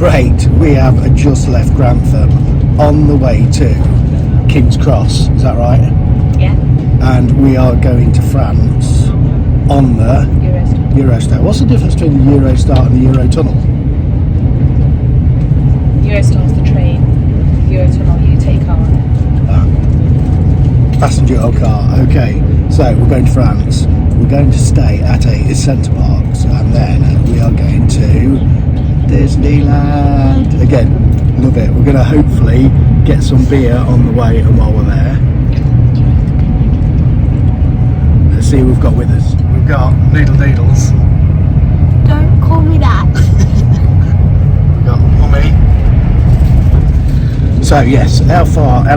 Great, we have just left Grantham on the way to King's Cross, is that right? Yeah. And we are going to France on the Eurostar. What's the difference between the Eurostar and the Eurotunnel? Eurostar's the train. Eurotunnel, you take car. Passenger or car, okay. So we're going to France. We're going to stay at a centre parcs, and then we are going to Disneyland. Again, love it. We're going to hopefully get some beer on the way and while we're there. Let's see who we've got with us. We've got Noodles. Don't call me that. We've got Mummy. So yes, how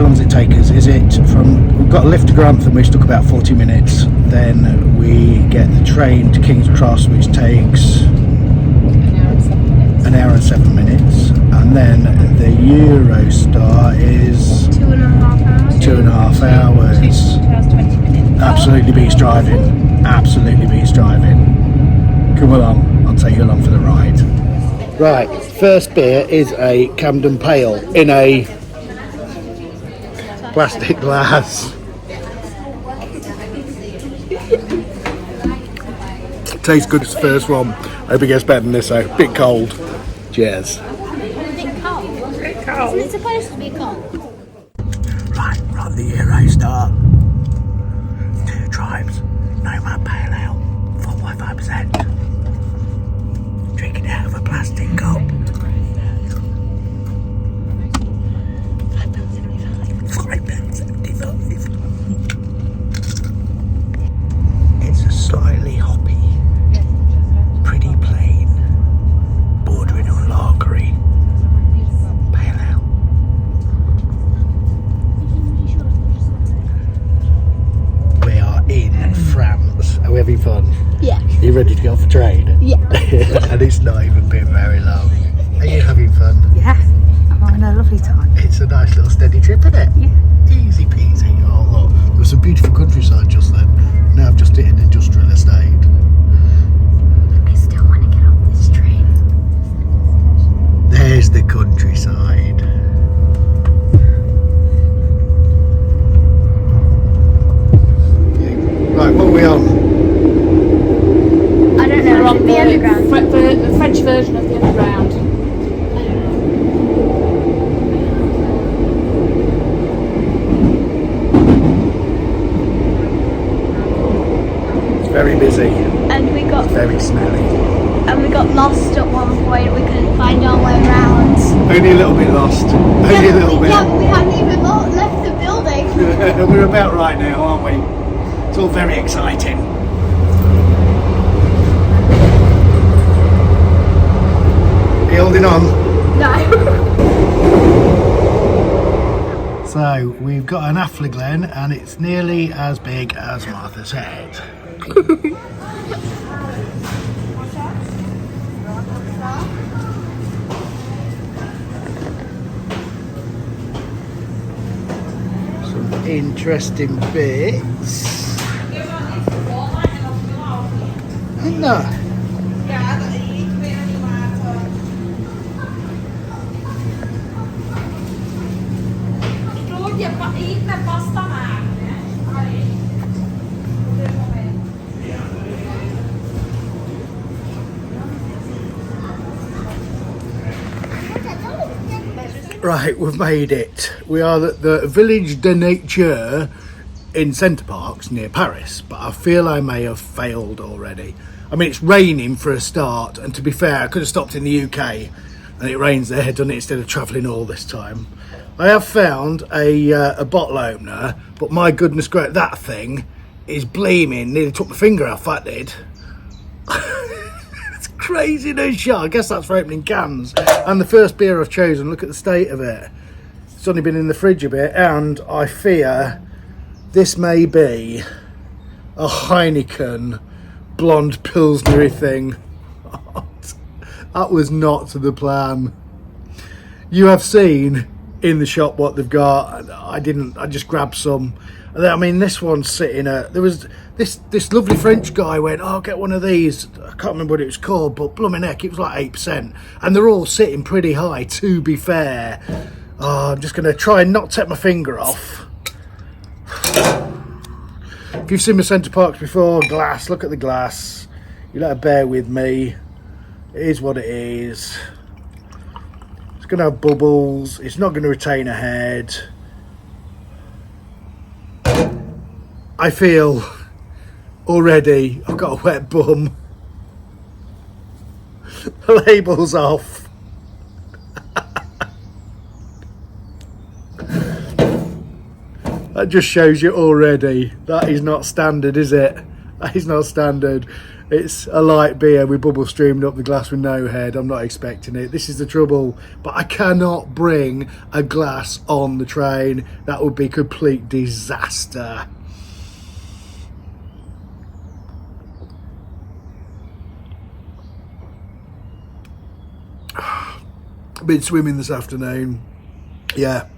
long does it take us? Is it from, we've got a lift to Grantham which took about 40 minutes, then we get the train to King's Cross which takes an hour and 7 minutes, and then the Eurostar is 2.5 hours. 2.5 hours. 2 hours 20 minutes. Absolutely beats driving. Absolutely beats driving. Come along, I'll take you along for the ride. Right, first beer is a Camden Pale in a plastic glass. Tastes good as the first one. Hope it gets better than this though. Bit cold. Cheers. A bit cold. Isn't it supposed to be cold? Right, we're on the Eurostar. 2 tribes, Nomad Pale Ale, 4.5%. Drink it out of a plastic cup. £5.75. It's a slightly hoppy, pretty plain, bordering on lagery pale ale. We are in France. Are we having fun? Yeah. Are you ready to go off the train? Yeah. And it's not even been very long. Are you having fun? Yeah. I'm having a lovely time. It's a nice little steady trip, isn't it? Yeah. Easy peasy. Oh look, there was some beautiful countryside just then. Now I've just hit an industrial estate. I still want to get off this train. There's the countryside. Right, what are we on? I don't know. We're on The underground. the French version of the underground. It's very busy, And we got very smelly. lost at one point. We couldn't find our way around. Only a little bit lost. Only a little bit. Yeah, but we hadn't even left the building. We're about right now, aren't we? It's all very exciting. Are you holding on? No. So we've got an Affliglen and it's nearly as big as Martha's head. Some interesting bits. No. Right, we've made it. We are at the Village de Nature in Centre Parcs near Paris, but I feel I may have failed already. I mean, it's raining for a start, and to be fair, I could have stopped in the UK and it rains there, done it, instead of travelling all this time. I have found a bottle opener, but my goodness great, that thing is bleaming. Nearly took my finger off, that did. It's crazy no shot. I guess that's for opening cans. And the first beer I've chosen, look at the state of it. It's only been in the fridge a bit, and I fear this may be a Heineken blonde Pilsnery thing. That was not the plan. You have seen in the shop what they've got. And I just grabbed some. And then, I mean, this one's sitting at, there was this lovely French guy went, oh, I'll get one of these. I can't remember what it was called, but blooming heck, it was like 8%. And they're all sitting pretty high, to be fair. Oh, I'm just going to try and not take my finger off. If you've seen my Centre Parcs before, glass, look at the glass. You'll have to bear with me. It is what it is. It's going to have bubbles. It's not going to retain a head. I feel already I've got a wet bum. The label's off. That just shows you already. That is not standard, is it? That is not standard. It's a light beer with bubbles streaming up the glass with no head. I'm not expecting it. This is the trouble. But I cannot bring a glass on the train. That would be complete disaster. I've been swimming this afternoon. Yeah.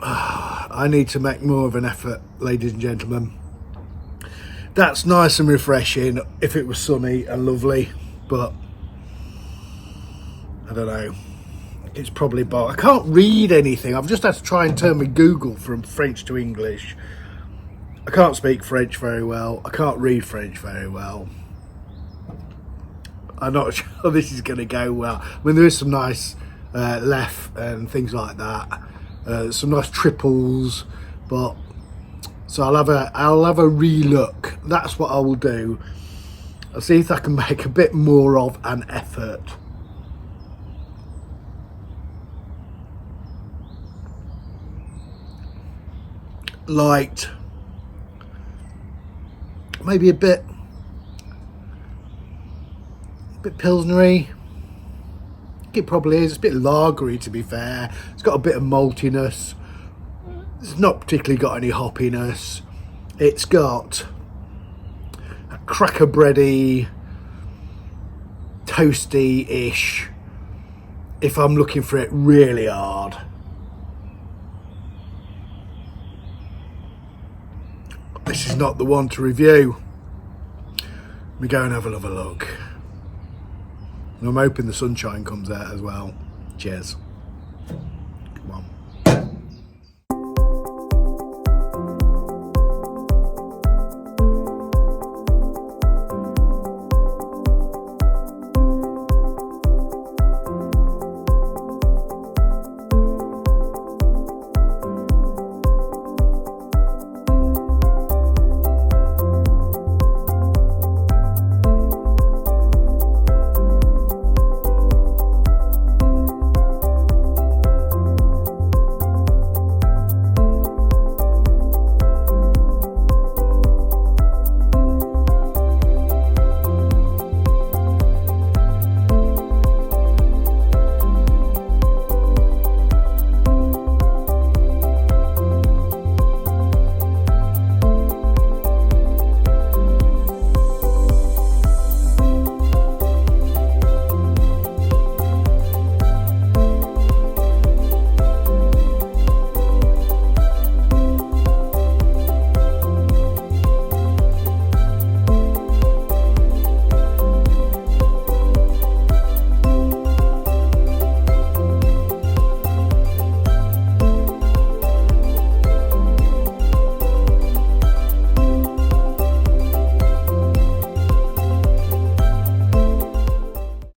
I need to make more of an effort, ladies and gentlemen. That's nice and refreshing if it was sunny and lovely, but I don't know. It's probably I can't read anything. I've just had to try and turn my Google from French to English. I can't speak French very well. I can't read French very well. I'm not sure this is going to go well. I mean, there is some nice left and things like that. Some nice triples, but so I'll have a re-look. That's what I will do. I'll see if I can make a bit more of an effort. Light, maybe a bit pilsnery. It probably is. It's a bit lagery, to be fair. It's got a bit of maltiness. It's not particularly got any hoppiness. It's got a cracker bready, toasty-ish, if I'm looking for it really hard. This is not the one to review. Let me go and have another look. And I'm hoping the sunshine comes out as well. Cheers. Come on.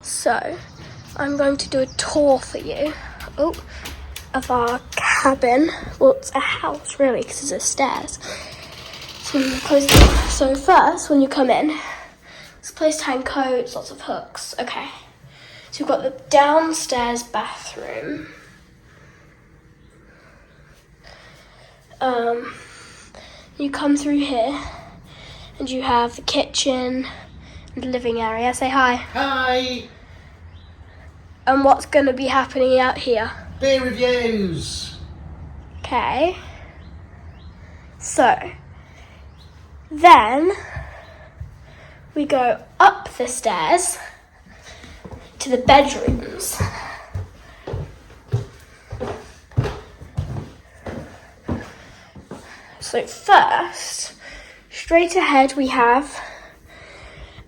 So, I'm going to do a tour for you of our cabin. Well, it's a house really, because there's stairs. So, so first, when you come in, there's a place to hang coats, lots of hooks. Okay, so you've got the downstairs bathroom. You come through here, and you have the kitchen and the living area. Say hi. Hi! And what's going to be happening out here? Beer reviews! Okay. So, then we go up the stairs to the bedrooms. So first, straight ahead we have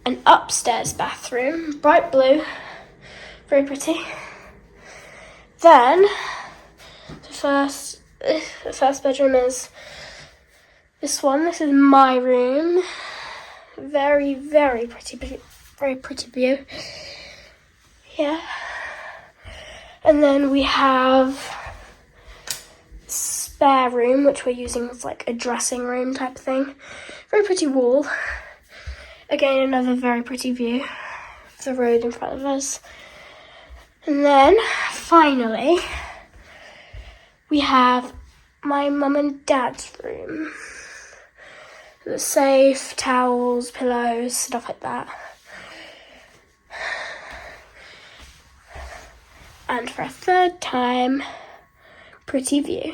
an upstairs bathroom, bright blue, very pretty. Then the first bedroom is this one. This is my room. Very, very pretty view. Yeah. And then we have spare room, which we're using as like a dressing room type thing. Very pretty wall. Again, another very pretty view of the road in front of us. And then finally we have my mum and dad's room. The safe, towels, pillows, stuff like that. And for a third time, pretty view.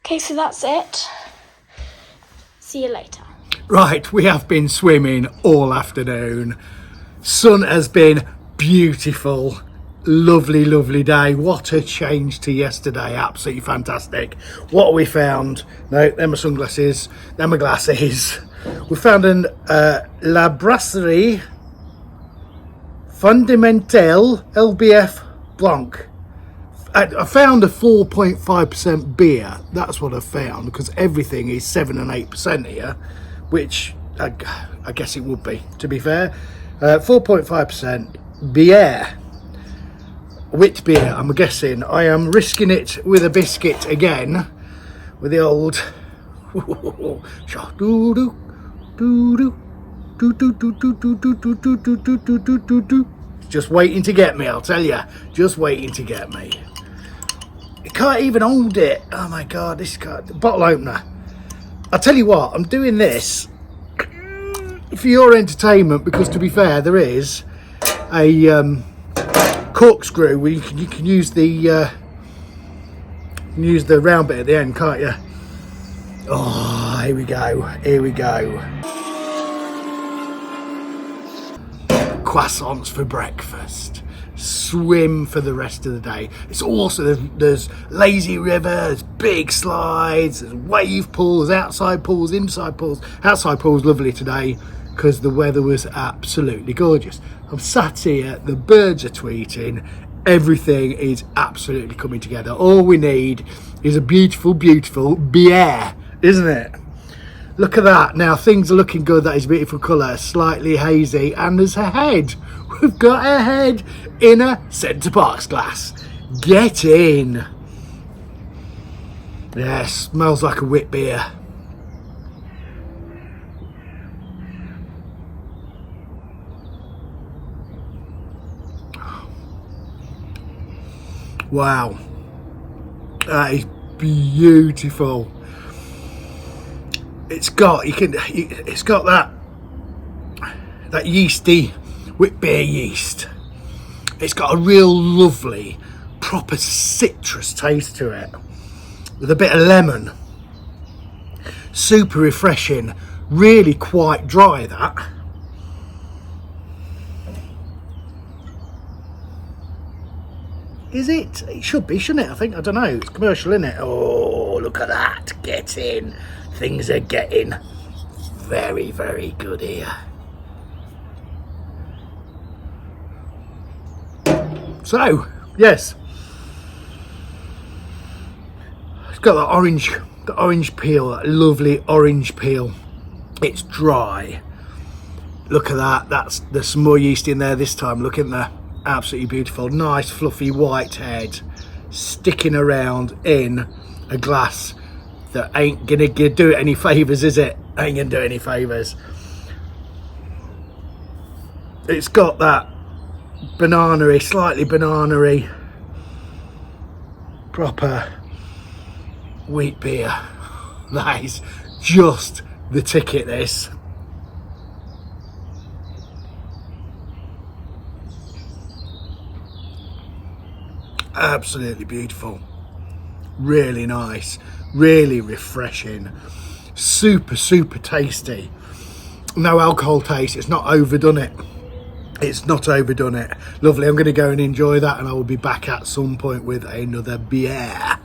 Okay, so that's it. See you later. Right, we have been swimming all afternoon. Sun has been beautiful. Lovely, lovely day. What a change to yesterday. Absolutely fantastic. What have we found? No, they're my sunglasses. They're my glasses. We found an La Brasserie Fondamentale LBF Blanc. I found a 4.5% beer. That's what I found, because everything is 7 and 8% here, which I guess it would be, to be fair. 4.5% beer. Wit beer, I'm guessing. I am risking it with a biscuit again, with the old just waiting to get me, I'll tell you. Just waiting to get me. You can't even hold it. Oh my god, this bottle opener. I'll tell you what, I'm doing this for your entertainment, because to be fair, there is a corkscrew where you can use the round bit at the end, can't you? Oh, here we go. Croissants for breakfast. Swim for the rest of the day. It's awesome. There's lazy river, there's big slides, there's wave pools, outside pools, inside pools. Outside pools lovely today because the weather was absolutely gorgeous. I'm sat here, the birds are tweeting, everything is absolutely coming together. All we need is a beautiful, beautiful beer, isn't it? Look at that. Now things are looking good. That is a beautiful colour, slightly hazy, and there's a head. We've got a head in a Center Parcs glass. Get in. Yeah, smells like a wit beer. Wow, that is beautiful. It's got that yeasty wit beer yeast. It's got a real lovely, proper citrus taste to it, with a bit of lemon. Super refreshing. Really quite dry, that. Is it? It should be, shouldn't it? I think. I don't know. It's commercial, isn't it? Oh, look at that. Get in. Things are getting very, very good here. So, yes. It's got the orange peel, that lovely orange peel. It's dry. Look at that. There's some more yeast in there this time. Look in there. Absolutely beautiful. Nice fluffy white head sticking around in a glass that ain't gonna do it any favours, is it? Ain't gonna do it any favours. It's got that banana-y, slightly banana-y, proper wheat beer. That is just the ticket, this. Absolutely beautiful. Really nice. Really refreshing. Super, super tasty. No alcohol taste. It's not overdone it. It's not overdone it. Lovely. I'm going to go and enjoy that, and I will be back at some point with another beer.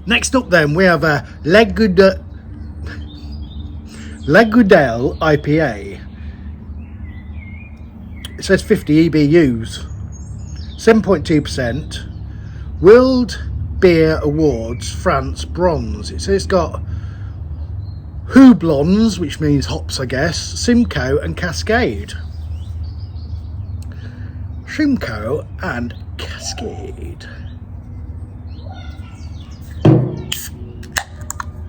Next up then, we have a Lagudale IPA. It says 50 EBUs, 7.2%. World Beer Awards, France, bronze. It says it's got houblons, which means hops, I guess, Simcoe and Cascade. Simcoe and Cascade.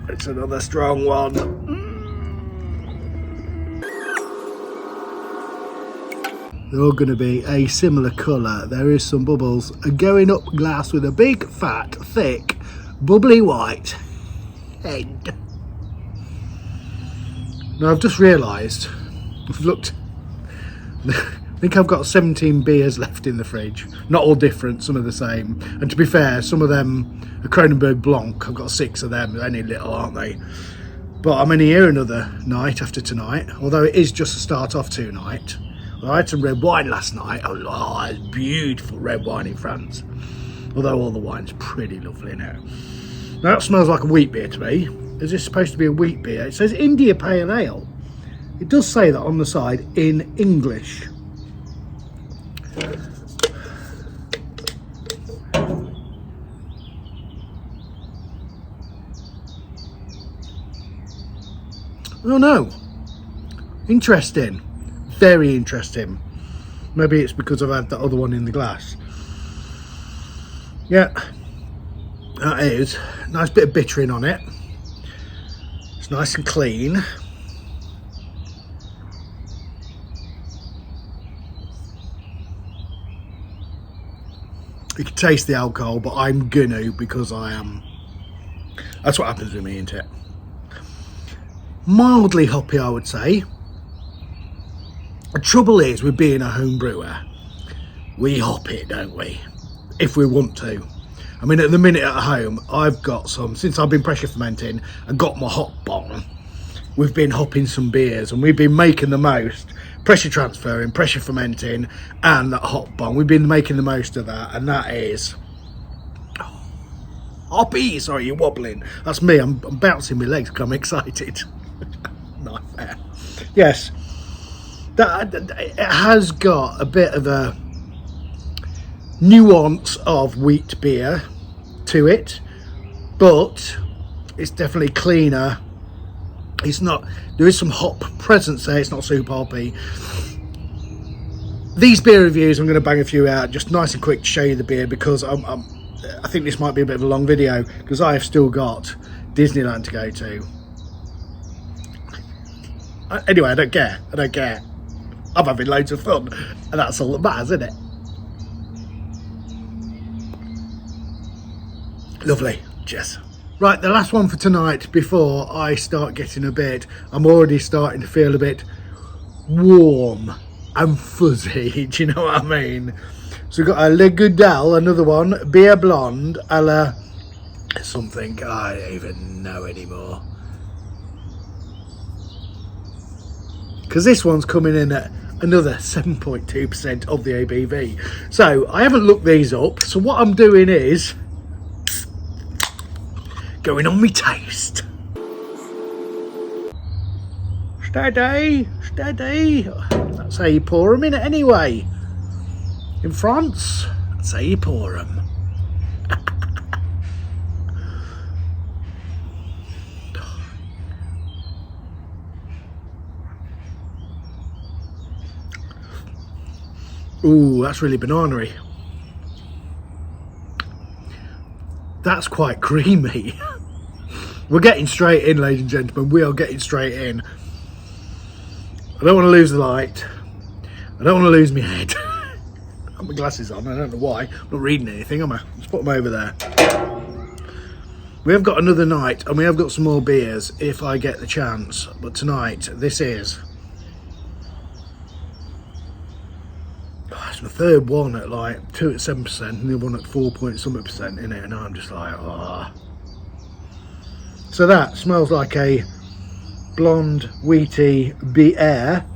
It's another strong one. They're all going to be a similar colour. There is some bubbles. A going up glass with a big, fat, thick, bubbly white head. Now I've just realised, I've looked, I think I've got 17 beers left in the fridge. Not all different, some are the same. And to be fair, some of them are Kronenbourg Blanc. I've got 6 of them, they're only little, aren't they? But I'm only here another night after tonight, although it is just a start off tonight. I had some red wine last night. Oh, it's beautiful red wine in France. Although all the wine's pretty lovely now. Now that smells like a wheat beer to me. Is this supposed to be a wheat beer? It says India Pale Ale. It does say that on the side in English. Oh no. Interesting. Very interesting. Maybe it's because I've had that other one in the glass. Yeah, that is. Nice bit of bittering on it. It's nice and clean. You can taste the alcohol, but I'm gonna, because I am. That's what happens with me, isn't it? Mildly hoppy, I would say. The trouble is with being a home brewer, we hop it, don't we? If we want to. I mean, at the minute at home, I've got some, since I've been pressure fermenting and got my hop bong, we've been hopping some beers and we've been making the most, pressure transferring, pressure fermenting, and that hop bong. We've been making the most of that, and that is hoppy. Sorry, you're wobbling. That's me. I'm bouncing my legs because I'm excited. Nightmare. Yes. It has got a bit of a nuance of wheat beer to it, but it's definitely cleaner. It's not, there is some hop presence there, it's not super hoppy. These beer reviews, I'm going to bang a few out just nice and quick to show you the beer, because I think this might be a bit of a long video because I have still got Disneyland to go to. Anyway, I don't care. I'm having loads of fun, and that's all that matters, isn't it? Lovely. Cheers. Right, the last one for tonight before I start getting I'm already starting to feel a bit warm and fuzzy, do you know what I mean? So we've got a Le Goudal, another one, Beer Blonde, a la something, I don't even know anymore. Because this one's coming in at another 7.2% of the ABV. So I haven't looked these up. So what I'm doing is going on my taste. Steady, steady. That's how you pour them in it anyway. In France, that's how you pour them. Ooh, that's really banana-y. That's quite creamy. We're getting straight in, ladies and gentlemen. We are getting straight in. I don't want to lose the light. I don't want to lose my head. I've got my glasses on. I don't know why. I'm not reading anything, am I? Let's put them over there. We have got another night, and we have got some more beers if I get the chance. But tonight, this is... It's my third one at like 2 at 7% and the other one at 4.something% in it, and I'm just like, ah. So that smells like a blonde wheaty beer.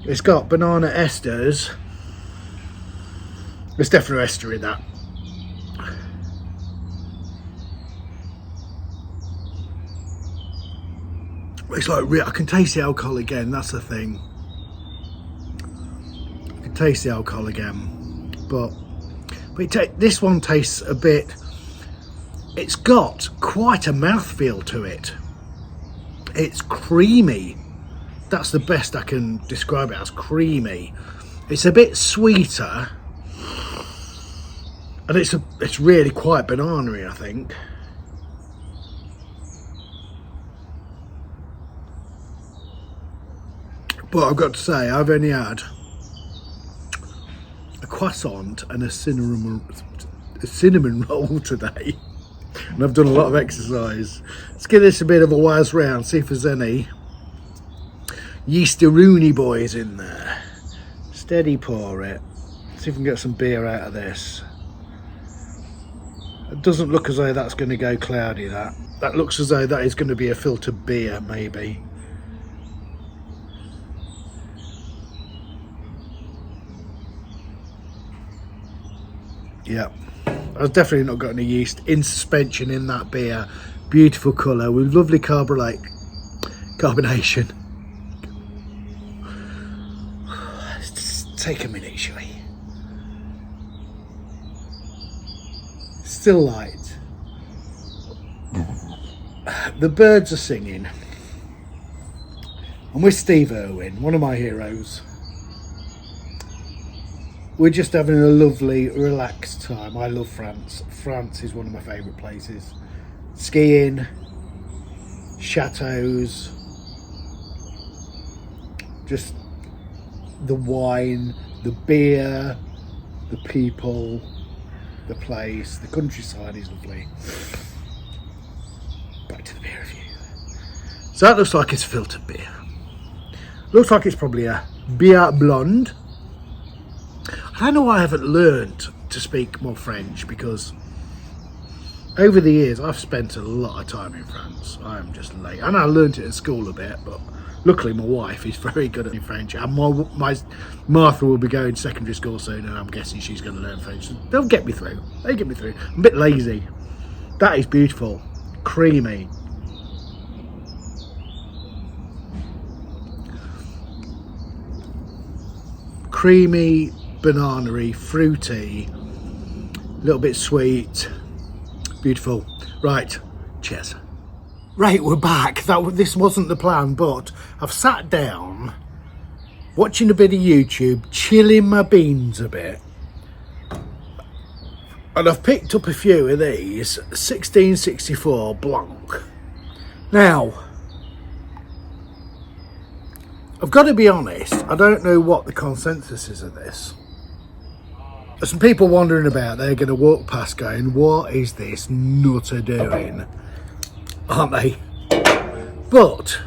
It's got banana esters. There's definitely ester in that. It's like, I can taste the alcohol again, that's the thing. I can taste the alcohol again. But this one tastes a bit, it's got quite a mouthfeel to it. It's creamy. That's the best I can describe it as, creamy. It's a bit sweeter. And it's really quite banana-y, I think. But I've got to say, I've only had a croissant and a cinnamon roll today. And I've done a lot of exercise. Let's give this a bit of a whiz round, see if there's any yeasteroony boys in there. Steady pour it. See if we can get some beer out of this. It doesn't look as though that's going to go cloudy, that. That looks as though that is going to be a filtered beer, maybe. Yeah, I've definitely not got any yeast in suspension in that beer. Beautiful colour with lovely carbonation. Let's just take a minute, shall we? Still light. The birds are singing. I'm with Steve Irwin, one of my heroes. We're just having a lovely, relaxed time. I love France. France is one of my favourite places. Skiing, chateaus, just the wine, the beer, the people, the place, the countryside is lovely. Back to the beer review. So that looks like it's filtered beer. Looks like it's probably a beer blonde. I don't know why I haven't learned to speak more French, because over the years I've spent a lot of time in France. I am just late, and I learned it at school a bit, but luckily my wife is very good at French, and my Martha will be going to secondary school soon, and I'm guessing she's going to learn French. So they'll get me through. They get me through. I'm a bit lazy. That is beautiful, creamy. Creamy, banana-y, fruity, a little bit sweet, beautiful. Right, cheers. Right, we're back. This wasn't the plan, but I've sat down, watching a bit of YouTube, chilling my beans a bit, and I've picked up a few of these 1664 Blanc. Now, I've got to be honest, I don't know what the consensus is of this. There's some people wandering about, they're going to walk past going, what is this nutter doing? Aren't they? But,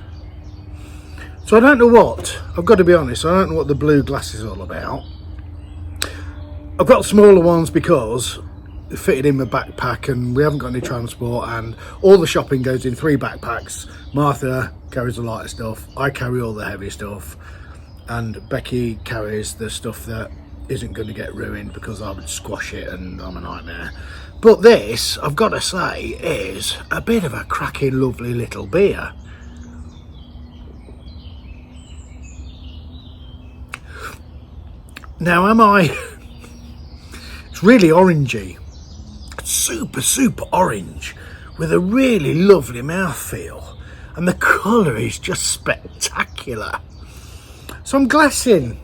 so I don't know what, I've got to be honest, I don't know what the blue glass is all about. I've got smaller ones because they fitted in my backpack and we haven't got any transport, and all the shopping goes in 3 backpacks. Martha carries the lighter stuff, I carry all the heavy stuff, and Becky carries the stuff that isn't going to get ruined because I would squash it and I'm a nightmare. But this, I've got to say, is a bit of a cracking lovely little beer. Now it's really orangey, super orange with a really lovely mouthfeel, and the colour is just spectacular. So I'm glassing.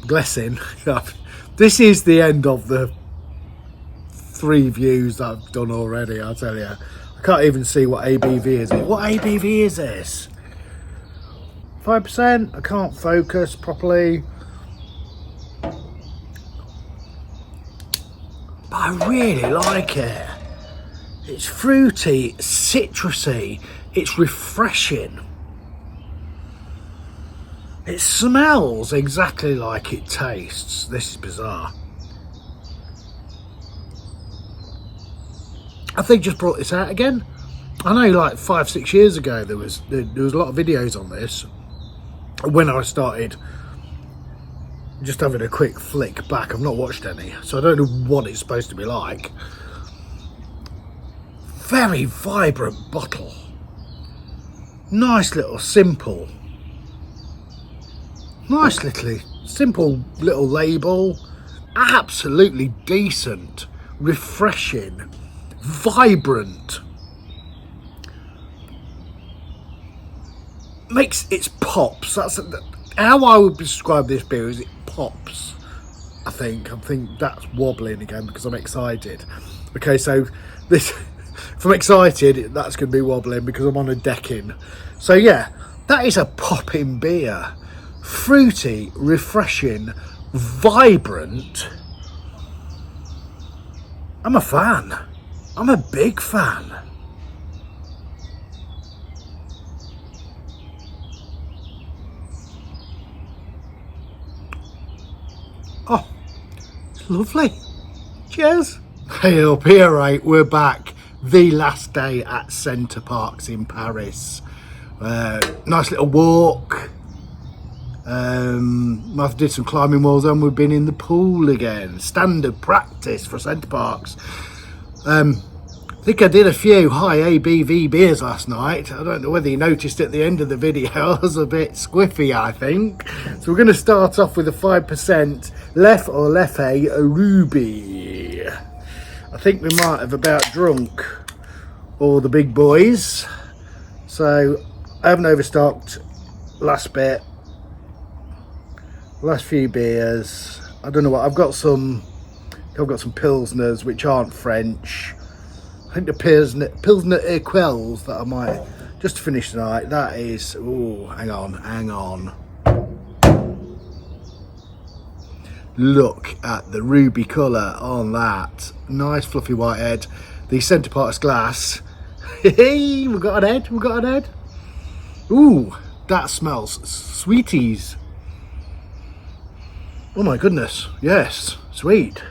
This is the end of the 3 views that I've done already, I'll tell you. I can't even see what ABV is. What ABV is this? 5%? I can't focus properly. But I really like it. It's fruity, citrusy, it's refreshing. It smells exactly like it tastes. This is bizarre. I think just brought this out again. I know, like 5-6 years ago there was a lot of videos on this when I started just having a quick flick back. I've not watched any, so I don't know what it's supposed to be like. Very vibrant bottle. Nice little simple. Nice little simple little label. Absolutely decent. Refreshing. Vibrant. Makes it pops. That's how I would describe this beer. Is it pops? I think that's wobbling again because I'm excited. Okay, so this, if I'm excited, that's going to be wobbling because I'm on a decking. So yeah, that is a popping beer. Fruity, refreshing, vibrant. I'm a fan. I'm a big fan. Oh, it's lovely. Cheers. Hey up here, right, we're back. The last day at Center Parcs in Paris. Nice little walk. I've did some climbing walls and we've been in the pool again. Standard practice for Center Parcs. I think I did a few high ABV beers last night. I don't know whether you noticed at the end of the video, I was a bit squiffy, I think. So we're going to start off with a 5% Lef or Lefe Ruby. I think we might have about drunk all the big boys. So I haven't overstocked last bit. Last few beers. I don't know what, I've got some Pilsners which aren't French. I think the Pilsner Equelles that I might just finish tonight. That is, oh, hang on. Look at the ruby colour on that. Nice fluffy white head. The Center Parcs glass. Hey, we've got an head. Ooh, that smells sweeties. Oh my goodness, yes, sweet.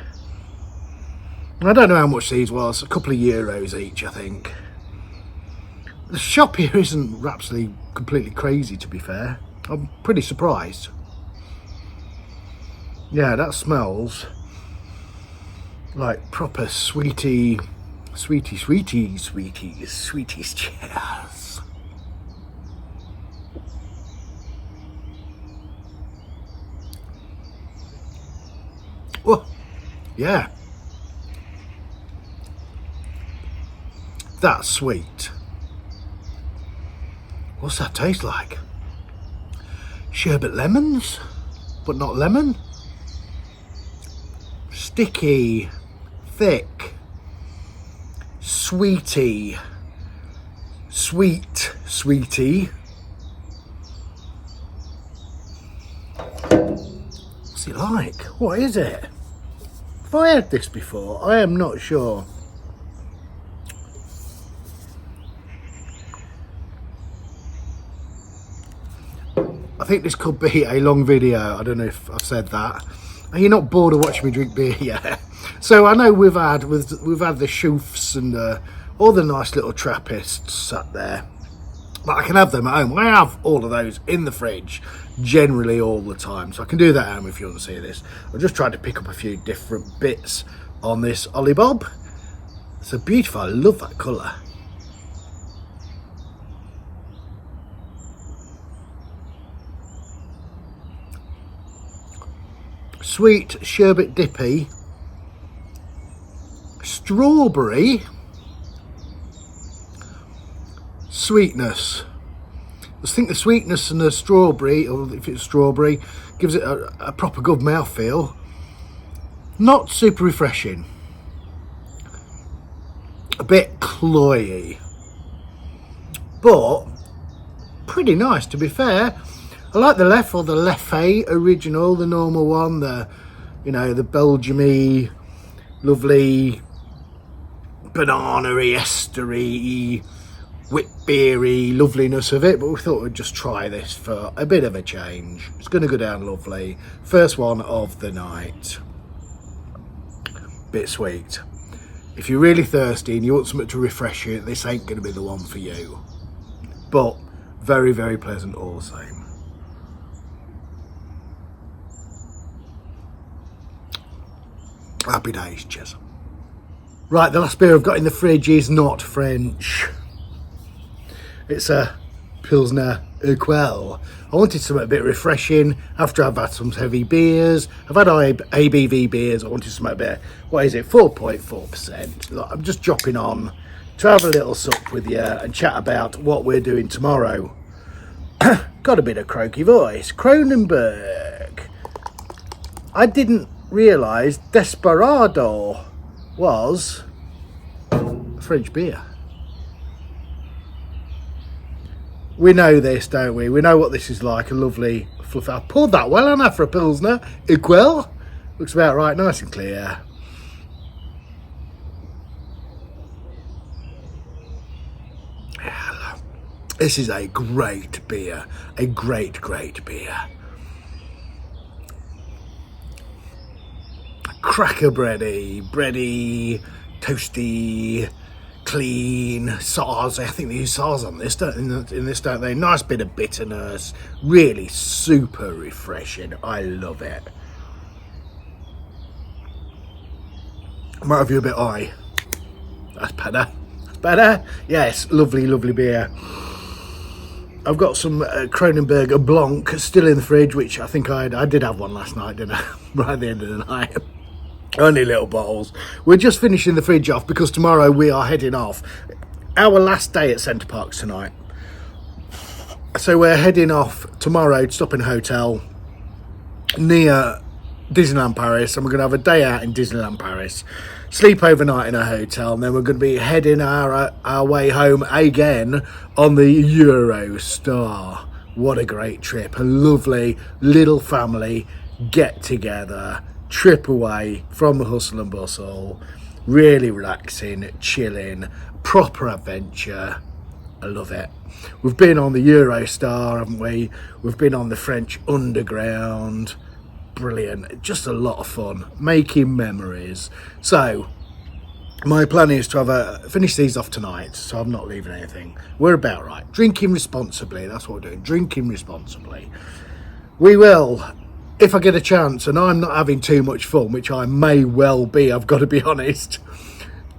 I don't know how much these was, a couple of euros each, I think. The shop here isn't absolutely completely crazy, to be fair. I'm pretty surprised. Yeah, that smells like proper sweeties. Cheers. Oh, yeah. That's sweet. What's that taste like? Sherbet lemons, but not lemon. Sticky, thick, sweetie, sweetie. What's it like? What is it? Have I had this before? I am not sure. I think this could be a long video. I don't know if I've said that. Are you not bored of watching me drink beer yet? So I know we've had the Choufs and all the nice little Trappists sat there. But I can have them at home. I have all of those in the fridge generally all the time. So I can do that at home if you want to see this. I just tried to pick up a few different bits on this Ollie Bob. It's a beautiful, I love that colour. Sweet sherbet dippy, strawberry, sweetness. I think the sweetness and the strawberry, or if it's strawberry, gives it a proper good mouthfeel. Not super refreshing. A bit cloyy. But pretty nice, to be fair. I like the Lef or the Lefe original, the normal one, the Belgium-y, lovely banana-y, estery, wit beery loveliness of it, but we thought we'd just try this for a bit of a change. It's going to go down lovely. First one of the night. Bit sweet. If you're really thirsty and you want something to refresh you, this ain't going to be the one for you. But very, very pleasant all the same. Happy days, cheers. Right, the last beer I've got in the fridge is not French. It's a Pilsner Urquell. I wanted something a bit refreshing after I've had some heavy beers. I've had ABV beers. I wanted something a bit, what is it, 4.4%. Look, I'm just dropping on to have a little sup with you and chat about what we're doing tomorrow. Got a bit of croaky voice. Kronenberg. I didn't realise Desperado was French beer. We know this, don't we? We know what this is like, a lovely fluff. I poured that well on for a Pilsner. Urquell. Looks about right, nice and clear. This is a great beer. A great beer. Cracker bready, toasty, clean, Sars. I think they use Sars on this, don't they? Nice bit of bitterness. Really super refreshing. I love it. Might have you a bit high. That's better. That's better. Yes, lovely beer. I've got some Kronenberg Blanc still in the fridge, which I think I did have one last night, didn't I? Right at the end of the night. Only little bottles. We're just finishing the fridge off because tomorrow we are heading off. Our last day at Center Parcs tonight. So we're heading off tomorrow to stop in a hotel near Disneyland Paris, and we're going to have a day out in Disneyland Paris, sleep overnight in a hotel, and then we're going to be heading our way home again on the Eurostar. What a great trip. A lovely little family get together, trip away from the hustle and bustle, really relaxing, chilling, proper adventure. I love it. We've been on the Eurostar, haven't we? We've been on the French Underground. Brilliant. Just a lot of fun, making memories. So my plan is to finish these off tonight, so I'm not leaving anything. We're about right. Drinking responsibly, that's what we're doing. Drinking responsibly. We will, if I get a chance and I'm not having too much fun, which I may well be, I've got to be honest,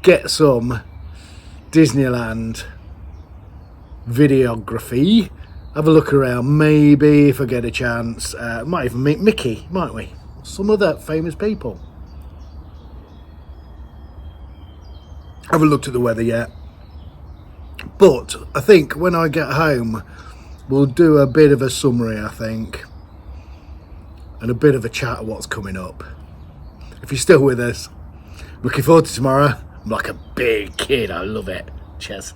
get some Disneyland videography. Have a look around, maybe if I get a chance. Might even meet Mickey, might we? Some other famous people. Haven't looked at the weather yet. But I think when I get home, we'll do a bit of a summary, I think. And a bit of a chat of what's coming up. If you're still with us, looking forward to tomorrow. I'm like a big kid, I love it. Cheers.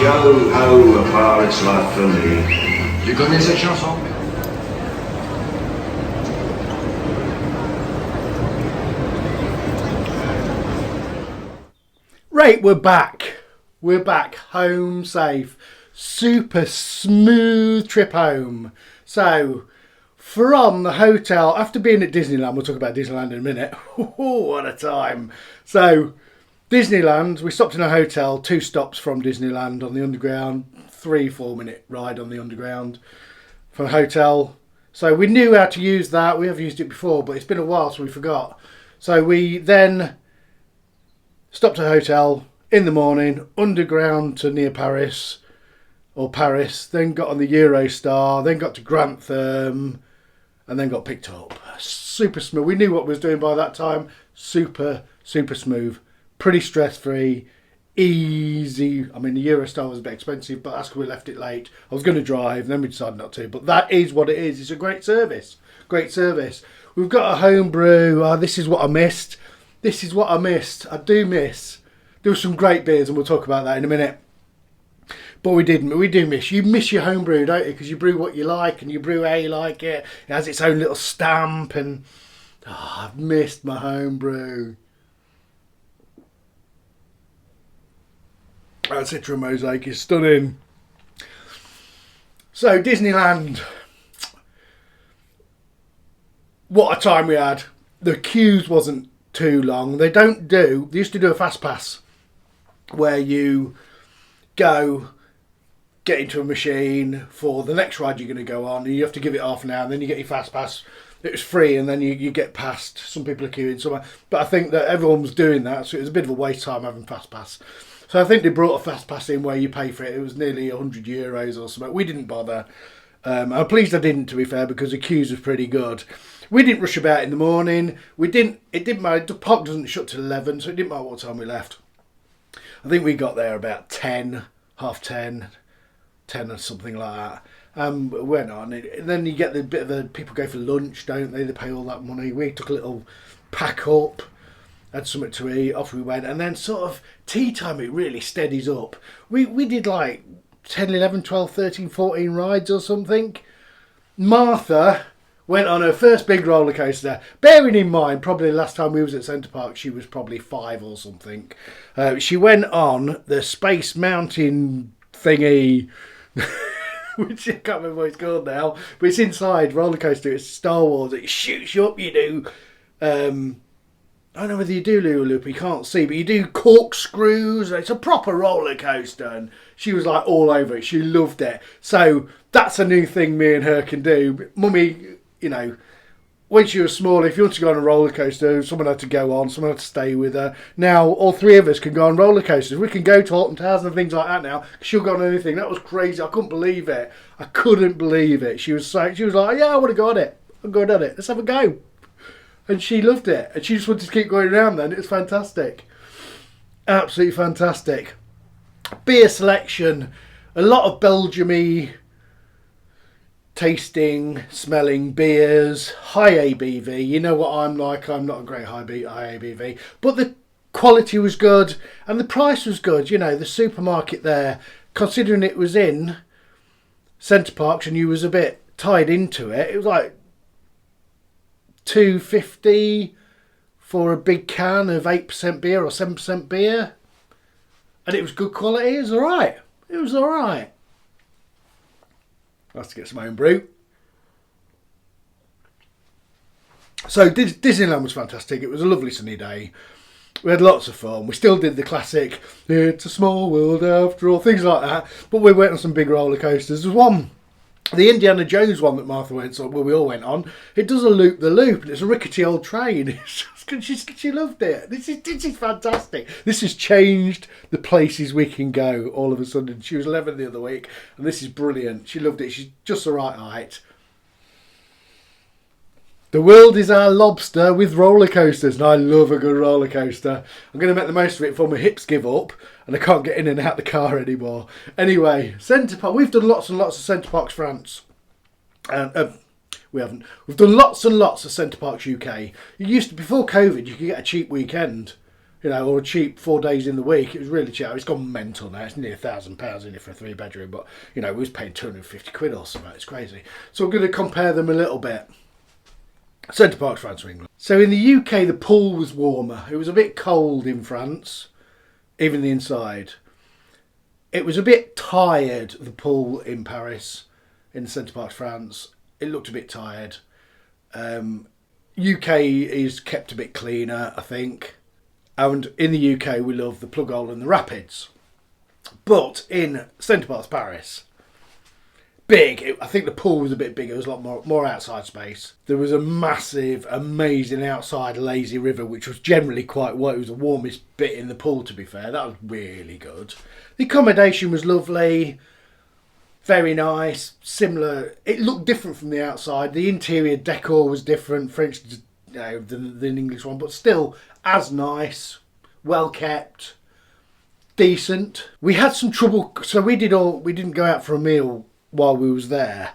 Yo ho, a pirate's life for me. Tu connais cette chanson? Right, we're back. We're back home safe. Super smooth trip home. So, from the hotel, after being at Disneyland, we'll talk about Disneyland in a minute. What a time. So, Disneyland, we stopped in a hotel, 2 stops from Disneyland on the Underground, 3-4 minute ride on the Underground. From the hotel, So we knew how to use that. We have used it before, but it's been a while, so we forgot. So we then stopped at a hotel in the morning, underground to near Paris, or Paris, then got on the Eurostar, then got to Grantham, and then got picked up. Super smooth. We knew what we was doing by that time. Super smooth. Pretty stress-free. Easy. I mean, the Eurostar was a bit expensive, but that's because we left it late. I was going to drive, then we decided not to. But that is what it is. It's a great service. Great service. We've got a home brew. This is what I missed. This is what I missed. I do miss. There were some great beers, and we'll talk about that in a minute. But we do miss. You miss your home brew, don't you? Because you brew what you like, and you brew how you like it. It has its own little stamp, and I've missed my home brew. That Citra mosaic is stunning. So Disneyland, what a time we had. The queues wasn't too long. They used to do a fast pass where you go get into a machine for the next ride you're going to go on, and you have to give it half an hour, and then you get your fast pass. It was free, and then you get past. Some people are queuing somewhere, but I think that everyone was doing that, so it was a bit of a waste time having fast pass. So I think they brought a fast pass in where you pay for it. It was nearly €100 or something. We didn't bother. I'm pleased I didn't, to be fair, because the queues was pretty good. We didn't rush about in the morning. It didn't matter. The park doesn't shut till 11, so it didn't matter what time we left. I think we got there about 10, half 10 or something like that. Went on. And then you get the bit of the people go for lunch, don't they? They pay all that money. We took a little pack up, had something to eat, off we went. And then sort of tea time, it really steadies up. We did like 10, 11, 12, 13, 14 rides or something. Martha went on her first big roller coaster. Bearing in mind, probably the last time we was at Centre Park, she was probably 5 or something. She went on the Space Mountain thingy, which I can't remember what it's called now, but it's inside roller coaster. It's Star Wars. It shoots you up. You do. I don't know whether you do loop. You can't see, but you do corkscrews. It's a proper roller coaster, and she was like all over it. She loved it. So that's a new thing me and her can do. Mummy, you know, when she was small, if you want to go on a roller coaster, someone had to go on, someone had to stay with her. Now all 3 of us can go on roller coasters. We can go to Alton Towers and things like that now. She'll go on anything. That was crazy. I couldn't believe it. I couldn't believe it. She was like, yeah, I want to go on it. I'm going on it. Let's have a go. And she loved it. And she just wanted to keep going around then. It was fantastic. Absolutely fantastic. Beer selection. A lot of Belgium-y tasting, smelling beers. High ABV. You know what I'm like. I'm not a great high ABV. But the quality was good. And the price was good. You know, the supermarket there, considering it was in Centre Parcs and you was a bit tied into it, it was like $2.50 for a big can of 8% beer or 7% beer, and it was good quality. It was alright. It was alright. Nice to get some home brew. So Disneyland was fantastic. It was a lovely sunny day. We had lots of fun. We still did the classic "It's a small world after all," things like that. But we went on some big roller coasters. There was one, the Indiana Jones one that Martha went on, well, we all went on. It does a loop the loop, and it's a rickety old train. She loved it. This is fantastic. This has changed the places we can go all of a sudden. She was 11 the other week, and this is brilliant. She loved it. She's just the right height. The world is our lobster with roller coasters, and I love a good roller coaster. I'm going to make the most of it before my hips give up and I can't get in and out the car anymore. Anyway, Centre Parc. We've done lots and lots of Centre Parcs France. We haven't. We've done lots and lots of Centre Parcs UK. You used to, before COVID, you could get a cheap weekend, you know, or a cheap 4 days in the week. It was really cheap. It's gone mental now. It's nearly £1,000 in it for a 3-bedroom, but you know, we was paying 250 quid or something. It's crazy. So we're going to compare them a little bit. Centre Parcs, France or England. So in the UK, the pool was warmer. It was a bit cold in France, even the inside. It was a bit tired, the pool in Paris, in Centre Parcs, France. It looked a bit tired. UK is kept a bit cleaner, I think. And in the UK, we love the plug hole and the rapids. But in Centre Parcs, Paris, big. I think the pool was a bit bigger. There was a lot more outside space. There was a massive, amazing outside lazy river, which was generally quite wet. It was the warmest bit in the pool, to be fair. That was really good. The accommodation was lovely. Very nice. Similar. It looked different from the outside. The interior decor was different, French, than English one, but still as nice. Well kept. Decent. We had some trouble, so we didn't go out for a meal while we was there.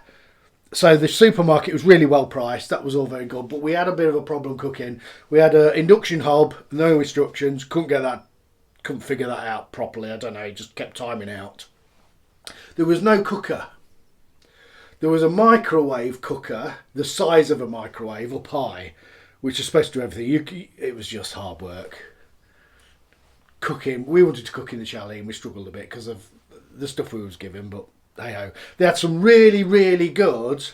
So the supermarket was really well priced. That was all very good, but we had a bit of a problem cooking. We had an induction hob, no instructions, couldn't figure that out properly. I don't know, it just kept timing out. There was no cooker. There was a microwave cooker, the size of a microwave up high, which is supposed to do everything. It was just hard work. Cooking, we wanted to cook in the chalet and we struggled a bit because of the stuff we was given, but hey ho. They had some really, really good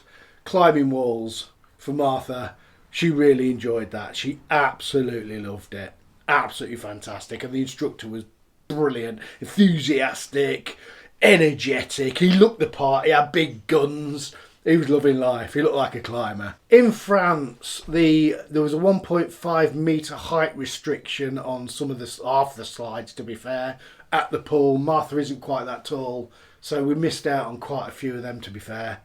climbing walls for Martha. She really enjoyed that. She absolutely loved it. Absolutely fantastic. And the instructor was brilliant, enthusiastic, energetic. He looked the part. He had big guns. He was loving life. He looked like a climber. In France, there was a 1.5 metre height restriction on some of half the slides, to be fair, at the pool. Martha isn't quite that tall, so we missed out on quite a few of them, to be fair,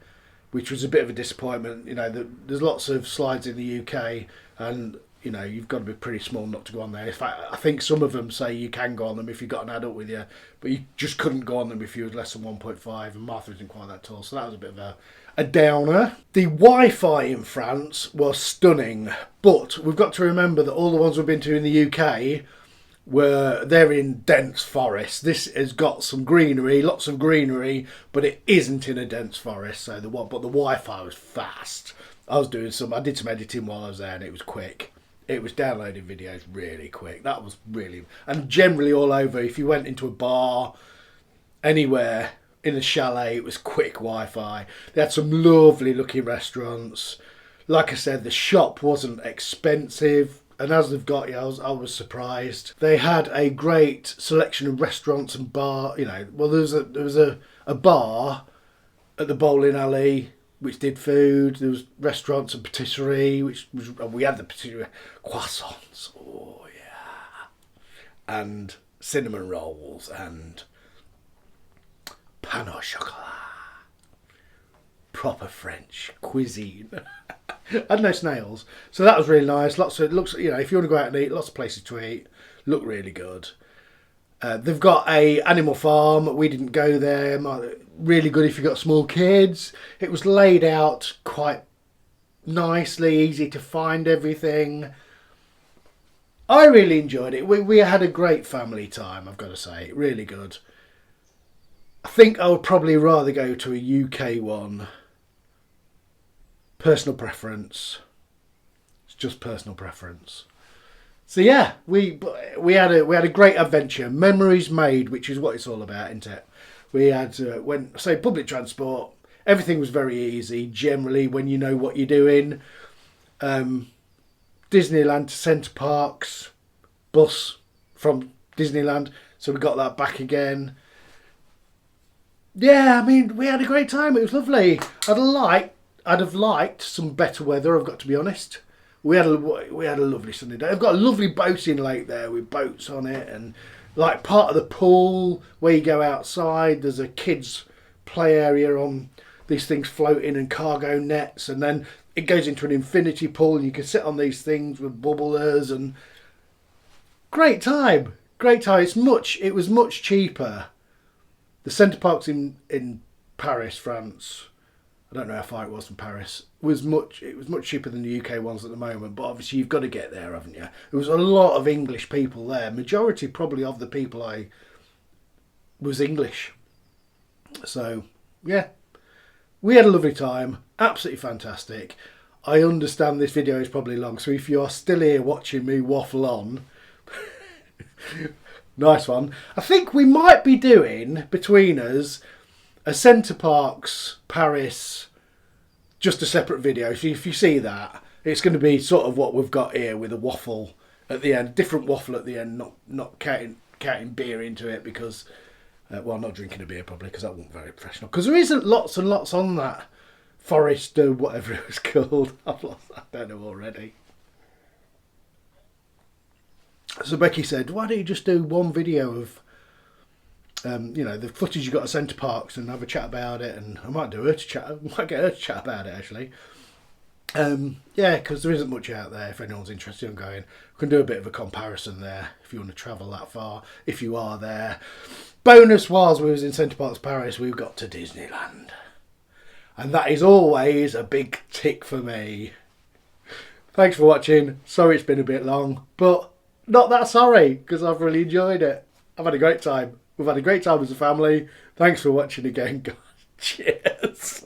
which was a bit of a disappointment. You know, there's lots of slides in the UK, and you know, you've got to be pretty small not to go on there. In fact, I think some of them say you can go on them if you've got an adult with you, but you just couldn't go on them if you were less than 1.5, and Martha isn't quite that tall, so that was a bit of a downer. The Wi-Fi in France was stunning, but we've got to remember that all the ones we've been to in the UK they're in dense forest. This has got some greenery, lots of greenery, but it isn't in a dense forest. So the Wi-Fi was fast. I did some editing while I was there, and it was quick. It was downloading videos really quick. That was really, and generally all over. If you went into a bar, anywhere in the chalet, it was quick Wi-Fi. They had some lovely looking restaurants. Like I said, the shop wasn't expensive. And as they've got, I was surprised. They had a great selection of restaurants and bar. You know, well, there was a bar at the bowling alley which did food. There was restaurants and patisserie, we had the patisserie croissants. Oh yeah, and cinnamon rolls and pain au chocolat. Proper French cuisine. And no snails, so that was really nice. It looks, you know, if you want to go out and eat, lots of places to eat. Look really good. They've got a animal farm. We didn't go there. Really good if you've got small kids. It was laid out quite nicely, easy to find everything. I really enjoyed it. We had a great family time, I've got to say. Really good. I think I would probably rather go to a UK one. Personal preference. It's just personal preference. So yeah, we had a great adventure. Memories made, which is what it's all about, isn't it? We had public transport. Everything was very easy. Generally, when you know what you're doing. Disneyland to Centre Parcs, bus from Disneyland. So we got that back again. Yeah, I mean, we had a great time. It was lovely. I'd have liked some better weather, I've got to be honest. We had a lovely sunny day. I've got a lovely boating lake there with boats on it, and like part of the pool where you go outside, there's a kids play area on these things floating and cargo nets, and then it goes into an infinity pool and you can sit on these things with bubblers, and great time. It was much cheaper. The Centre Parcs in Paris, France, I don't know how far it was from Paris, it was much cheaper than the UK ones at the moment, but obviously you've got to get there, haven't you? There was a lot of English people there. Majority probably of the people was English. So, yeah. We had a lovely time. Absolutely fantastic. I understand this video is probably long, so if you are still here watching me waffle on, nice one. I think we might be doing, between us, a Centre Parcs Paris, just a separate video. So if you see that, it's going to be sort of what we've got here with a waffle at the end, different waffle at the end, not counting beer into it, because Well, not drinking a beer probably, because that wasn't very professional. Because there isn't lots and lots on that Forester, whatever it was called. I've lost, I don't know already. So Becky said, why don't you just do one video of, you know, the footage you got at Centre Parcs and have a chat about it? And I might do her to chat. I might get her to chat about it actually. Yeah, because there isn't much out there. If anyone's interested in going, we can do a bit of a comparison there. If you want to travel that far, if you are there. Bonus was we was in Centre Parcs Paris. We got to Disneyland, and that is always a big tick for me. Thanks for watching. Sorry it's been a bit long, but not that sorry, because I've really enjoyed it. I've had a great time. We've had a great time as a family. Thanks for watching again, guys. Cheers.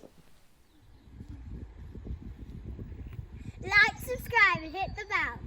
Like, subscribe and hit the bell.